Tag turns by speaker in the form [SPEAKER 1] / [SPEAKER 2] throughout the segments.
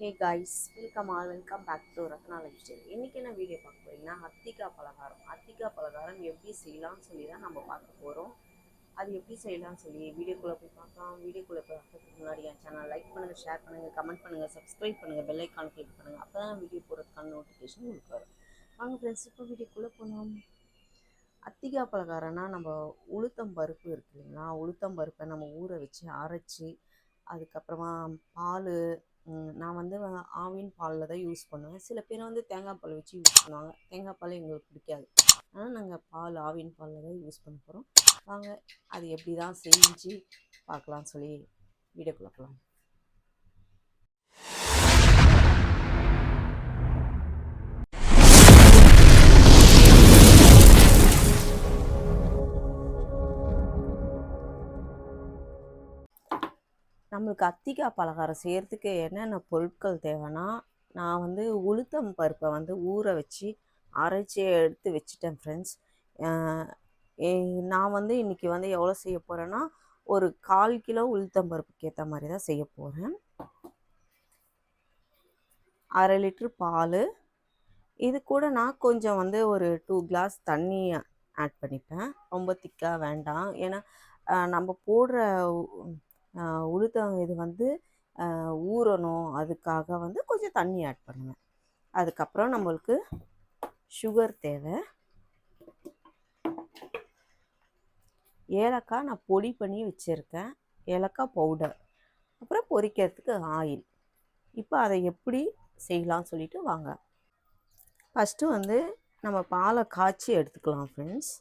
[SPEAKER 1] Hey guys, welcome back to Ratna life style. இன்றைக்கி என்ன video பார்க்க போகிறீங்கன்னா, அத்திக்காய் பலகாரம் எப்படி செய்யலாம்னு சொல்லி தான் நம்ம பார்க்க போகிறோம். அது எப்படி செய்யலாம்னு சொல்லி வீடியோக்குள்ளே போய் பார்க்கலாம். வீடியோக்குள்ளே போய் பார்க்கறதுக்கு முன்னாடி என் சேனல் லைக் பண்ணுங்கள், ஷேர் பண்ணுங்கள், கமெண்ட் பண்ணுங்கள், சப்ஸ்கிரைப் பண்ணுங்கள், பெல் ஐக்கான் கிளிக் பண்ணுங்கள். அப்போ தான் வீடியோ போடுறதுக்கான நோட்டிஃபிகேஷன் உங்களுக்கு வரும். வாங்க ஃப்ரெண்ட்ஸ், இப்போ வீடியோக்குள்ளே போகலாம். அத்திக்காய் பலகாரம்னா நம்ம உளுத்தம் பருப்பு இருக்கு இல்லைங்களா, உளுத்தம் பருப்பை நம்ம ஊற வச்சு அரைச்சி அதுக்கப்புறமா பால், நான் வந்து ஆவின் பாலில் தான் யூஸ் பண்ணுவேன். சில பேர் வந்து தேங்காய் பால் வச்சு யூஸ் பண்ணுவாங்க. தேங்காய் பால் எங்களுக்கு பிடிக்காது, ஆனால் நாங்கள் ஆவின் பாலில் தான் யூஸ் பண்ண போகிறோம். வாங்க அது எப்படி தான் செஞ்சு பார்க்கலான்னு சொல்லி வீடியோக்குள்ள போகலாம். நம்மளுக்கு அத்திக்காய் பலகாரம் செய்கிறதுக்கு என்னென்ன பொருட்கள் தேவைன்னா, நான் வந்து உளுத்தம் பருப்பை வந்து ஊற வச்சு அரைச்சி எடுத்து வச்சுட்டேன் ஃப்ரெண்ட்ஸ். நான் வந்து இன்றைக்கி வந்து எவ்வளோ செய்ய போகிறேன்னா, ஒரு 1/4 கிலோ உளுத்தம் பருப்புக்கு ஏற்ற மாதிரி தான் செய்ய போகிறேன். 1/2 லிட்டர் பால், இது கூட நான் கொஞ்சம் வந்து ஒரு 2 கிளாஸ் தண்ணி ஆட் பண்ணிப்பேன். ரொம்ப திக்காக வேண்டாம், ஏன்னா நம்ம போடுற உளுத்தம் இது வந்து ஊறணும், அதுக்காக வந்து கொஞ்சம் தண்ணி ஆட் பண்ணுவேன். அதுக்கப்புறம் நம்மளுக்கு சுகர் தேவை. ஏலக்காய் நான் பொடி பண்ணி வச்சுருக்கேன், ஏலக்காய் பவுடர். அப்புறம் பொரிக்கிறதுக்கு ஆயில். இப்போ அதை எப்படி செய்யலாம்னு சொல்லிட்டு வாங்க. ஃபஸ்ட்டு வந்து நம்ம பாலை காய்ச்சி எடுத்துக்கலாம் ஃப்ரெண்ட்ஸ்.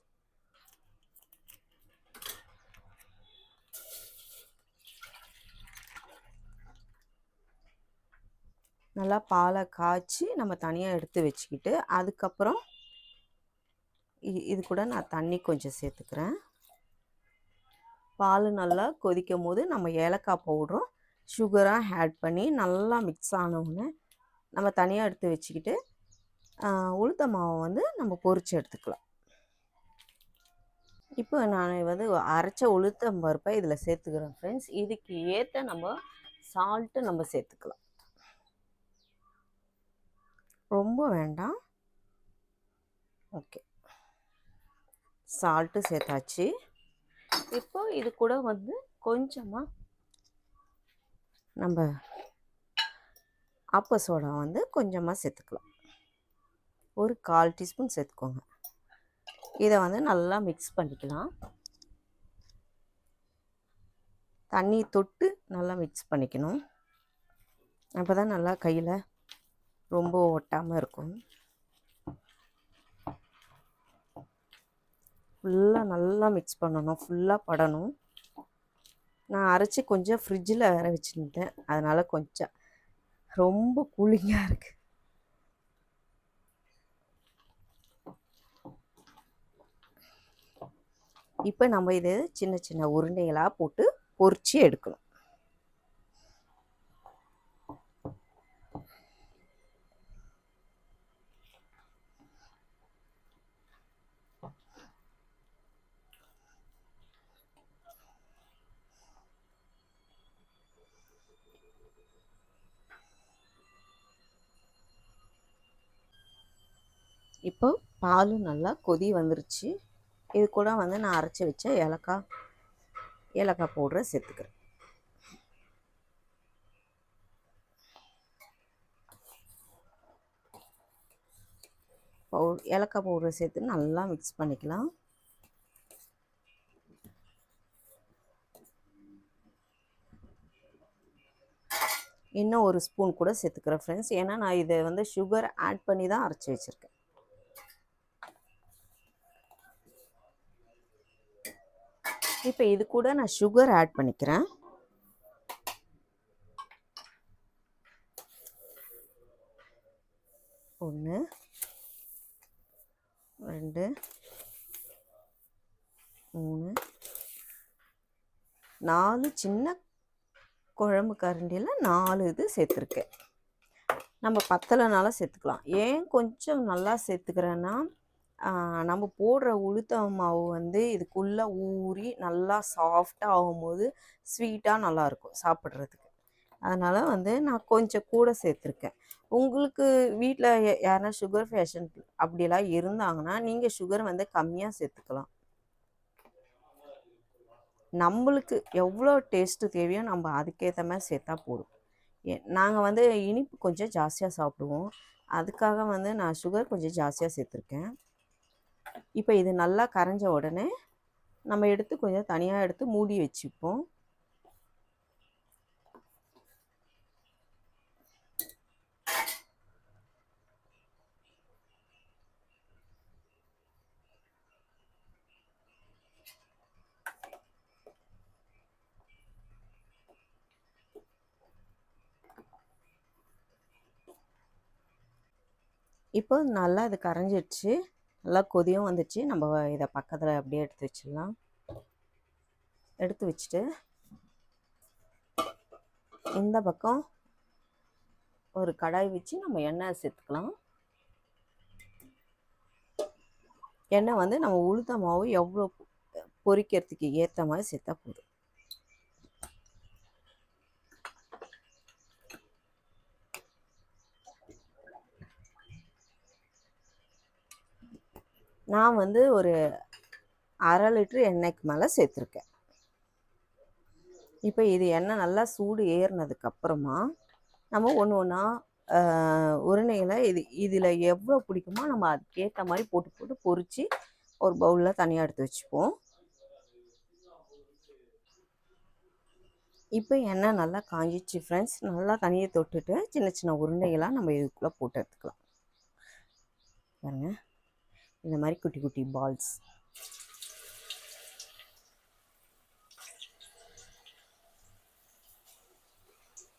[SPEAKER 1] நல்லா பாலை காய்ச்சி நம்ம தனியாக எடுத்து வச்சுக்கிட்டு, அதுக்கப்புறம் இது கூட நான் தண்ணி கொஞ்சம் சேர்த்துக்கிறேன். பால் நல்லா கொதிக்கும் போது நம்ம ஏலக்காய் பவுடரும் சுகராக ஆட் பண்ணி நல்லா மிக்ஸ் ஆனவுடனே நம்ம தனியாக எடுத்து வச்சுக்கிட்டு உளுத்த மாவை வந்து நம்ம பொரித்து எடுத்துக்கலாம். இப்போ நான் வந்து அரைச்ச உளுத்தம் பருப்பை இதில் சேர்த்துக்கிறேன் ஃப்ரெண்ட்ஸ். இதுக்கு ஏற்ற நம்ம சால்ட்டு நம்ம சேர்த்துக்கலாம், ரொம்ப வேண்டாம். ஓகே, சால்ட்டு சேர்த்தாச்சு. இப்போ இது கூட வந்து கொஞ்சமாக நம்ம ஆப்ப சோடா வந்து கொஞ்சமாக சேர்த்துக்கலாம், ஒரு 1/4 டீஸ்பூன் சேர்த்துக்கோங்க. இதை வந்து நல்லா மிக்ஸ் பண்ணிக்கலாம். தண்ணி தொட்டு நல்லா மிக்ஸ் பண்ணிக்கணும், அப்போ தான் நல்லா கையில் ரொம்ப ஒட்டாமல் இருக்கும். ஃபுல்லாக நல்லா மிக்ஸ் பண்ணணும், ஃபுல்லாக படணும். நான் அரைச்சி கொஞ்சம் ஃப்ரிட்ஜில் வேற வச்சுருந்தேன், அதனால் கொஞ்சம் ரொம்ப கூலிங்காக இருக்குது. இப்போ நம்ம இது சின்ன சின்ன உருண்டைகளாக போட்டு பொரிச்சு எடுக்கணும். இப்போ பாலும் நல்லா கொதி வந்துருச்சு. இது கூட வந்து நான் அரைச்சி வச்ச ஏலக்காய் பவுடரை சேர்த்துக்கிறேன். ஏலக்காய் பவுடரை சேர்த்து நல்லா மிக்ஸ் பண்ணிக்கலாம். இன்னும் ஒரு ஸ்பூன் கூட சேர்த்துக்கிறேன் ஃப்ரெண்ட்ஸ், ஏன்னா நான் இதை வந்து சுகர் ஆட் பண்ணி தான் அரைச்சி வச்சுருக்கேன். இப்போ இது கூட நான் சுகர் ஆட் பண்ணிக்கிறேன். ஒன்று, 2, 3, 4 சின்ன குழம்பு கரண்டியில் 4 இது சேர்த்துருக்கேன். நம்ம பத்தலைனாலும் சேர்த்துக்கலாம். ஏன் கொஞ்சம் நல்லா சேர்த்துக்கிறேன்னா, நம்ம போடுற உளுத்த மாவு வந்து இதுக்குள்ளே ஊறி நல்லா சாஃப்டாக ஆகும்போது ஸ்வீட்டாக நல்லாயிருக்கும் சாப்பிட்றதுக்கு. அதனால் வந்து நான் கொஞ்சம் கூட சேர்த்துருக்கேன். உங்களுக்கு வீட்டில் யாருனா சுகர் பேஷண்ட் அப்படிலாம் இருந்தாங்கன்னா நீங்கள் சுகர் வந்து கம்மியாக சேர்த்துக்கலாம். நம்மளுக்கு எவ்வளோ டேஸ்ட்டு தேவையோ நம்ம அதுக்கேற்ற மாதிரி சேர்த்தா போதும். நாங்கள் வந்து இனிப்பு கொஞ்சம் ஜாஸ்தியாக சாப்பிடுவோம். அதுக்காக வந்து நான் சுகர் கொஞ்சம் ஜாஸ்தியாக சேர்த்துருக்கேன். இப்போ இது நல்லா கரைஞ்ச உடனே நம்ம எடுத்து கொஞ்சம் தனியாக எடுத்து மூடி வச்சுப்போம். இப்போ நல்லா இது கரைஞ்சிடுச்சு, நல்லா கொதியும் வந்துடுச்சு. நம்ம இதை பக்கத்தில் அப்படியே எடுத்து வச்சிடலாம். எடுத்து வச்சுட்டு இந்த பக்கம் ஒரு கடாய் வச்சு நம்ம எண்ணெய் சேர்த்துக்கலாம். எண்ணெய் வந்து நம்ம உளுத்த மாவு எவ்வளோ பொரிக்கிறதுக்கு ஏற்ற மாதிரி சேர்த்தா போதும். நான் வந்து ஒரு 1/2 லிட்டர் எண்ணெய்க்கு மேலே சேர்த்துருக்கேன். இப்போ இது எண்ணெய் நல்லா சூடு ஏறினதுக்கப்புறமா நம்ம ஒன்று ஒன்றா உருளையில் இதில் எவ்வளோ பிடிக்குமோ நம்ம அதுக்கேற்ற மாதிரி போட்டு பொரித்து ஒரு பவுலில் தனியாக எடுத்து வச்சுப்போம். இப்போ எண்ணெய் நல்லா காஞ்சிச்சு ஃப்ரெண்ட்ஸ். நல்லா தண்ணியை தொட்டுட்டு சின்ன சின்ன உருண்டைகளாக நம்ம இதுக்குள்ளே போட்டு எடுத்துக்கலாம். பாருங்க, இந்த மாதிரி குட்டி குட்டி பால்ஸ்.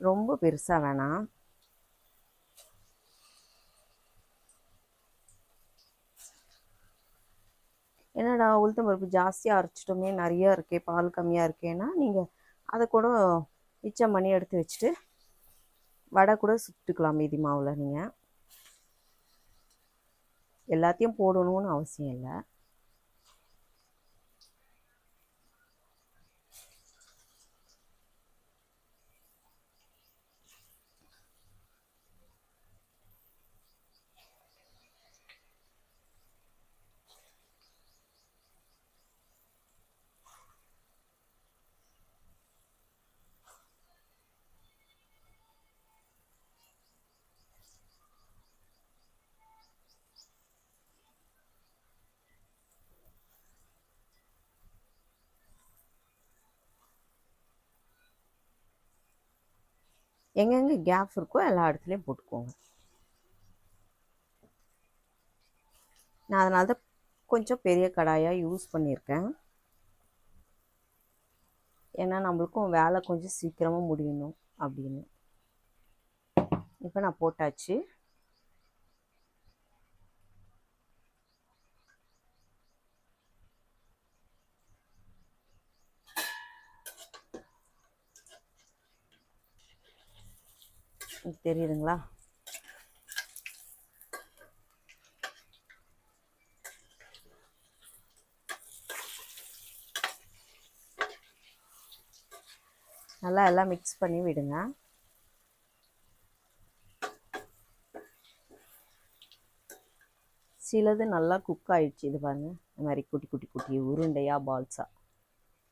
[SPEAKER 1] ரொம்ப பெருசாக வேணாம். என்னடா உளுத்தம் பருப்பு ஜாஸ்தியாக அரைச்சிட்டோமே, நிறையா இருக்கே, பால் கம்மியாக இருக்கேன்னா நீங்கள் அதை கூட மிச்சம் பண்ணி எடுத்து வச்சுட்டு வடை கூட சுட்டுக்கலாம் மீதி மாவில். நீங்கள் எல்லாத்தையும் போடணும்னு அவசியம் இல்லை. எங்கெங்கே கேப் இருக்கோ எல்லா இடத்துலையும் போட்டுக்கோங்க. நான் அதனால தான் கொஞ்சம் பெரிய கடாயாக யூஸ் பண்ணியிருக்கேன். ஏன்னா நம்மளுக்கும் வேலை கொஞ்சம் சீக்கிரமாக முடியணும் அப்படின்னு. இப்போ நான் போட்டாச்சு. தெரியுதுங்களா? நல்லா எல்லாம் மிக்ஸ் பண்ணி விடுங்க. சிலது நல்லா குக் ஆகிடுச்சு. இது பாருங்கள், இந்த மாதிரி குட்டி குட்டி குட்டி உருண்டையாக பால்ஸாக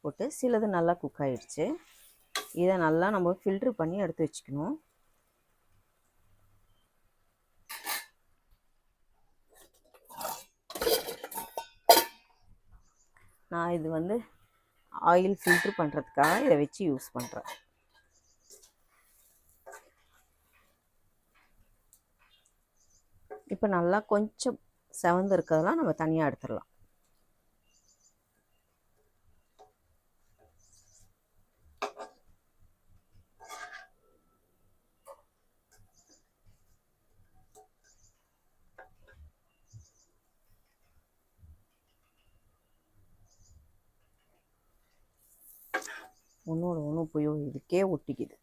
[SPEAKER 1] போட்டு சிலது நல்லா குக் ஆகிடுச்சு. இதை நல்லா நம்ம ஃபில்ட்ரு பண்ணி எடுத்து வச்சுக்கணும். நான் இது வந்து ஆயில் ஃபில்ட்ரு பண்ணுறதுக்காக இதை வச்சு யூஸ் பண்ணுறேன். இப்போ நல்லா கொஞ்சம் செவந்து இருக்கிறதெல்லாம் நம்ம தனியாக எடுத்துடலாம். ஒன்றோட ஒன்று போய் இதுக்கே ஒட்டிக்குது.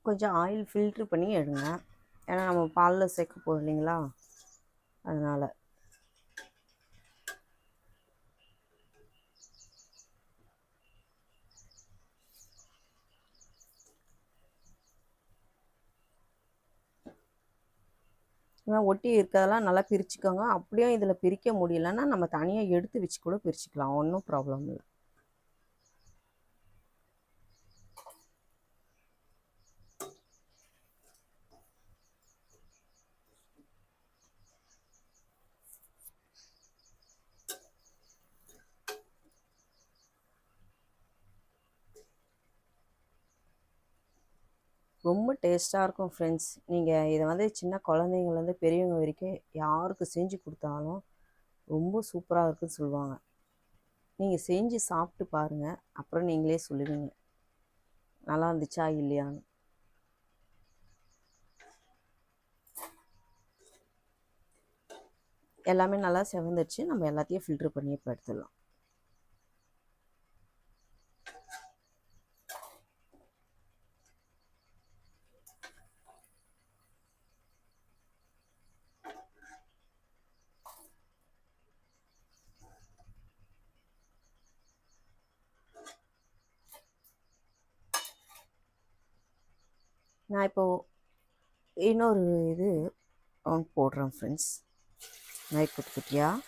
[SPEAKER 1] கொஞ்சம் ஆயில் ஃபில்ட்ரு பண்ணி எடுங்க. ஏன்னா நம்ம பாலில் சேர்க்க போகிறோம் இல்லைங்களா, அதனால் ஒட்டி இருக்கிறதெல்லாம் நல்லா பிரிச்சுக்கோங்க. அப்படியே இதில் பிரிக்க முடியலன்னா நம்ம தனியாக எடுத்து வச்சு கூட பிரிச்சுக்கலாம், ஒன்றும் ப்ராப்ளம் இல்லை. ரொம்ப டேஸ்ட்டாக இருக்கும் ஃப்ரெண்ட்ஸ். நீங்கள் இதை வந்து சின்ன குழந்தைங்கள்லேருந்து பெரியவங்க வரைக்கும் யாருக்கு செஞ்சு கொடுத்தாலும் ரொம்ப சூப்பராக இருக்குன்னு சொல்லுவாங்க. நீங்கள் செஞ்சு சாப்பிட்டு பாருங்கள், அப்புறம் நீங்களே சொல்லுவீங்க நல்லா இருந்துச்சா இல்லையான்னு. எல்லாமே நல்லா செவந்துடுச்சு. நம்ம எல்லாத்தையும் ஃபில்ட்ரு பண்ணி இப்போ எடுத்துடலாம். நான் இப்போது இன்னொரு இது போடுறேன் ஃப்ரெண்ட்ஸ். நைட் குட்டி குட்டியாக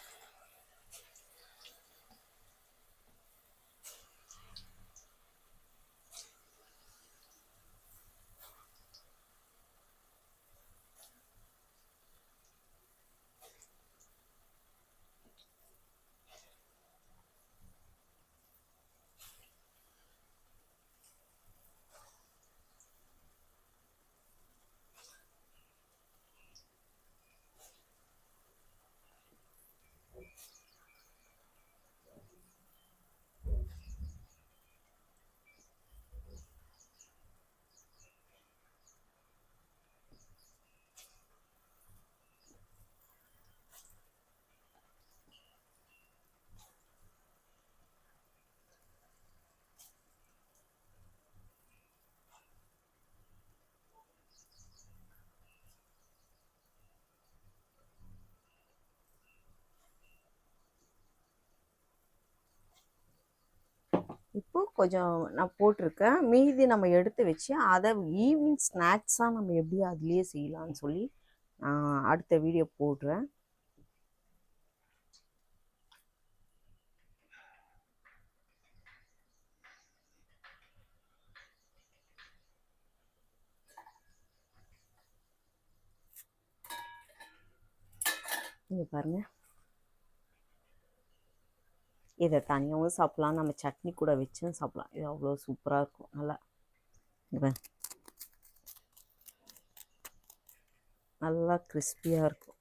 [SPEAKER 1] இப்போது கொஞ்சம் நான் போட்டிருக்கேன். மீதி நம்ம எடுத்து வச்சு அதை ஈவினிங் ஸ்நாக்ஸாக நம்ம எப்படி அதுலேயே செய்யலான்னு சொல்லி நான் அடுத்த வீடியோ போடுறேன். நீங்கள் பாருங்கள், இதை தனியாகவும் சாப்பிட்லாம், நம்ம சட்னி கூட வச்சும் சாப்பிட்லாம். இது அவ்வளோ சூப்பராக இருக்கும். நல்லா கிறிஸ்பியாக இருக்கும்.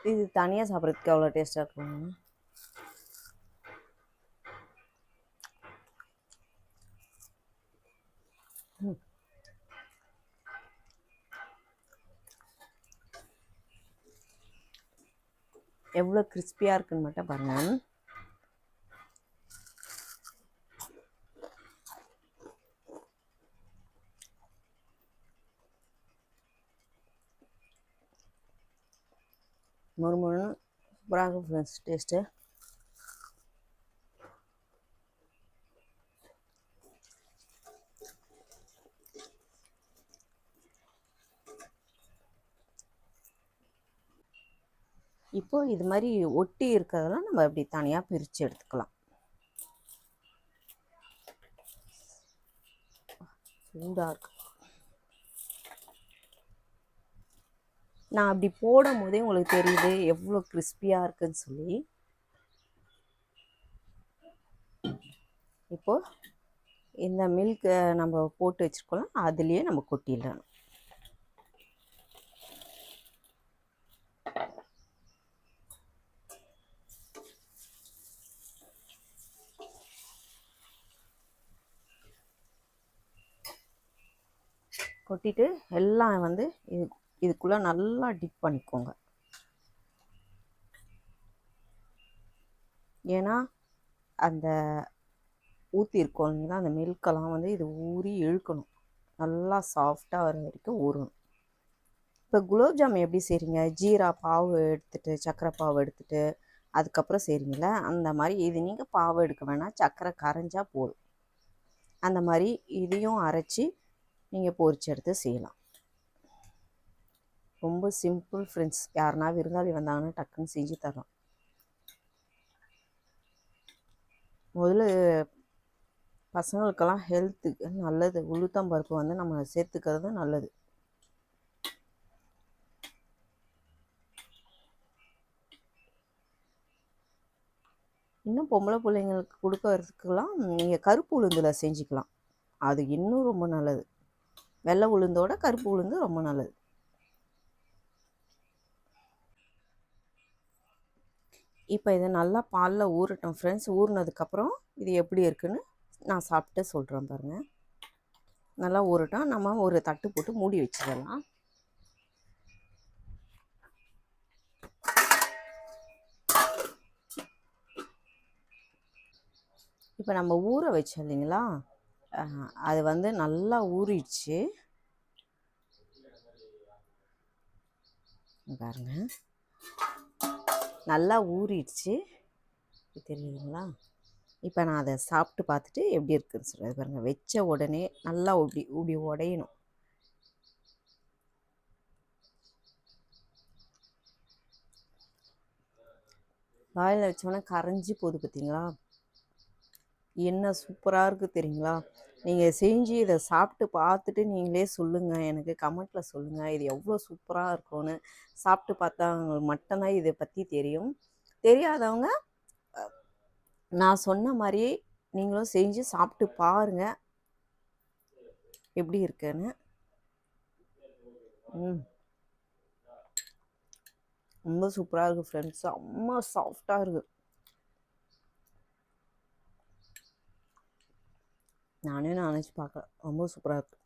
[SPEAKER 1] இது தனியாக சாப்பிட்றதுக்கு அவ்வளோ டேஸ்ட்டாக இருக்கும். எவ்வளோ கிறிஸ்பியாக இருக்குன்னு மட்டும் பாருங்கள். மொறுமொறுன்னு சூப்பராக இருக்கும் ஃப்ரெண்ட்ஸ் டேஸ்ட்டு. இப்போது இது மாதிரி ஒட்டி இருக்கிறதெல்லாம் நம்ம இப்படி தனியாக பிரித்து எடுத்துக்கலாம். சூடாக இருக்கு. நான் அப்படி போடும் போதே உங்களுக்கு தெரியுது எவ்வளோ கிறிஸ்பியாக இருக்குன்னு சொல்லி. இப்போது இந்த மில்க் நம்ம போட்டு வச்சுருக்கோம், அதுலேயே நம்ம கொட்டிடலாம். கொட்டிட்டு எல்லாம் வந்து இதுக்குள்ளே நல்லா டிப் பண்ணிக்கோங்க. ஏன்னா அந்த ஊற்றிருக்கோம் இல்லைங்களா, அந்த மில்கெல்லாம் வந்து இது ஊறி இழுக்கணும். நல்லா சாஃப்டாக வர வரைக்கும் ஊறணும். இப்போ குலோப்ஜாம் எப்படி செய்கிறீங்க? ஜீரா பாவு எடுத்துகிட்டு, சர்க்கரை பாவு எடுத்துகிட்டு அதுக்கப்புறம் செய்கிறீங்கள, அந்த மாதிரி இது நீங்கள் பாவு எடுக்க வேணாம், சர்க்கரை கரைஞ்சா போதும். அந்த மாதிரி இதையும் அரைச்சி நீங்கள் பொரிச்சு எடுத்து செய்யலாம். ரொம்ப சிம்பிள் ஃப்ரெண்ட்ஸ். யாருனா விருந்தாளி வந்தாங்கன்னா டக்குன்னு செஞ்சு தரலாம். முதல்ல பசங்களுக்கெல்லாம் ஹெல்த்துக்கு நல்லது. உளுத்தம்பருப்பு வந்து நம்ம சேர்த்துக்கிறது நல்லது. இன்னும் பொம்பளை பிள்ளைங்களுக்கு கொடுக்கறதுக்கெல்லாம் நீங்கள் கருப்பு உளுந்தில் செஞ்சுக்கலாம். அது இன்னும் ரொம்ப நல்லது. வெள்ளை உளுந்தோட கருப்பு உளுந்து ரொம்ப நல்லது. இப்போ இதை நல்லா பாலில் ஊறட்டும் ஃப்ரெண்ட்ஸ். ஊறினதுக்கப்புறம் இது எப்படி இருக்குன்னு நான் சாப்பிட்டு சொல்கிறேன் பாருங்கள். நல்லா ஊறட்டும். நம்ம ஒரு தட்டு போட்டு மூடி வச்சிடலாம். இப்போ நம்ம ஊற வச்சோம் இல்லைங்களா, அது வந்து நல்லா ஊறிடுச்சு பாருங்க. நல்லா ஊறிடுச்சு தெரியுதுங்களா. இப்போ நான் அதை சாப்பிட்டு பார்த்துட்டு எப்படி இருக்குதுன்னு சொல்கிறது பாருங்கள். வச்ச உடனே நல்லா இப்படி உடையணும். வாயில் வச்சோடனே கரைஞ்சி போகுது பார்த்தீங்களா. என்ன சூப்பராக இருக்குது தெரியுங்களா. நீங்கள் செஞ்சு இதை சாப்பிட்டு பார்த்துட்டு நீங்களே சொல்லுங்கள், எனக்கு கமெண்ட்டில் சொல்லுங்கள் இது எவ்வளோ சூப்பராக இருக்கும்னு. சாப்பிட்டு பார்த்தவங்களுக்கு மட்டும்தான் இதை பற்றி தெரியும். தெரியாதவங்க நான் சொன்ன மாதிரியே நீங்களும் செஞ்சு சாப்பிட்டு பாருங்கள் எப்படி இருக்குன்னு. ரொம்ப சூப்பராக இருக்குது ஃப்ரெண்ட்ஸ். செம்ம சாஃப்டாக இருக்குது. நானே நினச்சி பார்க்கல. ரொம்ப சூப்பராக இருக்குது.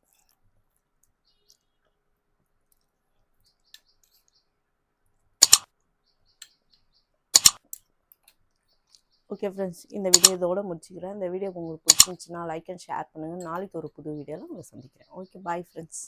[SPEAKER 1] ஓகே ஃப்ரெண்ட்ஸ், இந்த வீடியோ இதோட முடிச்சுக்கிறேன். இந்த வீடியோ உங்களுக்கு பிடிச்சிருந்துச்சுன்னா லைக் அண்ட் ஷேர் பண்ணுங்கள். நாளைக்கு ஒரு புது வீடியோவில் உங்களை சந்திக்கிறேன். Okay, bye friends.